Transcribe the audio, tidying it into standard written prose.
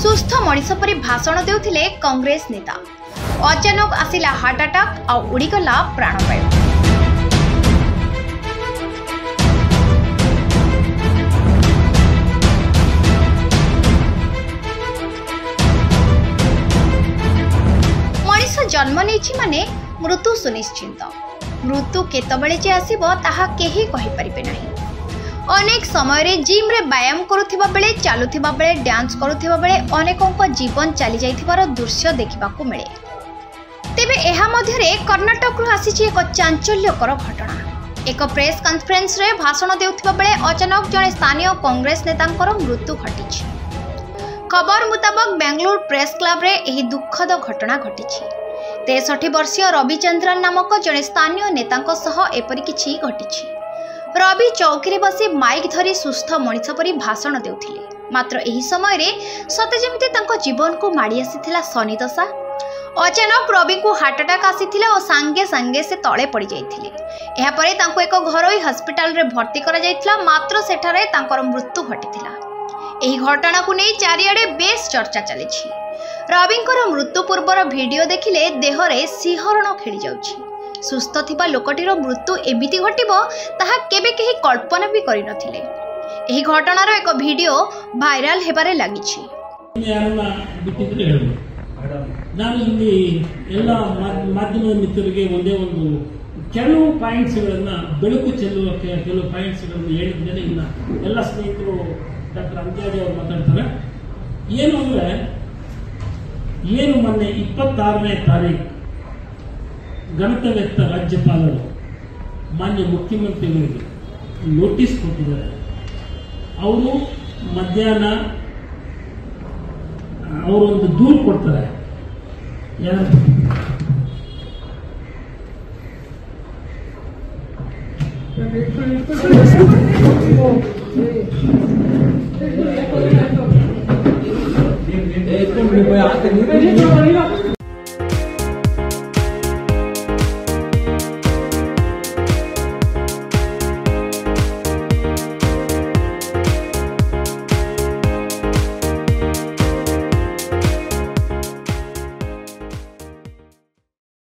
सुस्थ मनीष परी भाषण देउथिले कांग्रेस नेता। अचानक आसिला हार्ट अटैक आ उड़ीगला प्राणवायु। मनीष जन्म नेछि माने मृत्यु सुनिश्चित। मृत्यु केतबेले जे आसीबो ताहा केही कहि परिबे नाही। अनेक समय रे जिम रे व्यायाम करुथिबा बेले चालुथिबा बेले डांस करुथिबा बेले अनेकों जीवन चली जाइथिबार दृश्य देखिबाकू मिले। तेबे एहा मध्य रे कर्नाटक रु आसीछि एक चांचल्यकर घटना। एक प्रेस कॉन्फ्रेंस रे भाषण देउथिबा बेले अचानक जने स्थानीय कांग्रेस नेतांकर मृत्यु घटिछि। खबर मुताबक बेंगलुरु प्रेस क्लब रे एही दुखद घटना घटिछि। 63 वर्षीय रविचंद्रन नामक जने स्थानीय नेतांक सह एपरि किछि घटिछि। रवि चौकी बसी माइक धरी सुस्थ मनीष परी भाषण देउथिले। मात्र एही समय रे सते जेमिति तांको जीवन को माड़ी आसीथिला शनि दशा। अचानक रवि को हार्ट अटैक आसीथिला और सांगे सांगे से तळे पड़ी जाइथिले। एहा परे तांको एक घरोई हॉस्पिटल रे भर्ती करा जाइथिला। मात्र सेठारे तांकर मृत्यु घटिथिला। एही घटना को नै चारिआडे बेस चर्चा चलिछि। रविंकर मृत्यु पूर्वर वीडियो देखिले देहरे सिहरण खेली जाउछि। सुस्थ थिबा लोकटीर मृत्यु एमिति घटिबो ताहा केबे केही कल्पना भी करि नथिले। एही घटनार एक वीडियो भाइराल हेबारे लागिछि। ನಾನು ಇಲ್ಲಿ ಎಲ್ಲ ಮಾಧ್ಯಮ ಮಿತ್ರರಿಗೆ ಒಂದೇ ಒಂದು ಕೆಲವು ಪಾಯಿಂಟ್ಸ್ಗಳನ್ನ ಬೆಳಕು ಚೆಲ್ಲುವ ಕೆಲವು ಪಾಯಿಂಟ್ಸ್ಗಳನ್ನು ಹೇಳಿದ್ದೇನೆ. ಇನ್ನ ಎಲ್ಲ ಸ್ನೇಹಿತರು ಡಾಕ್ಟರ್ ಅಂತ್ಯಾದಿ ಅವರು ಮಾತಾಡ್ತಾರೆ. ಏನು ಅಂದ್ರೆ ಮೊನ್ನೆ 26ನೇ ತಾರೀಕು ಗಣತವ್ಯಸ್ಥ ರಾಜ್ಯಪಾಲರು ಮಾನ್ಯ ಮುಖ್ಯಮಂತ್ರಿಗಳಿಗೆ ನೋಟಿಸ್ ಕೊಟ್ಟಿದ್ದಾರೆ. ಅವರು ಮಧ್ಯಾಹ್ನ ಅವರೊಂದು ದೂರು ಕೊಡ್ತಾರೆ.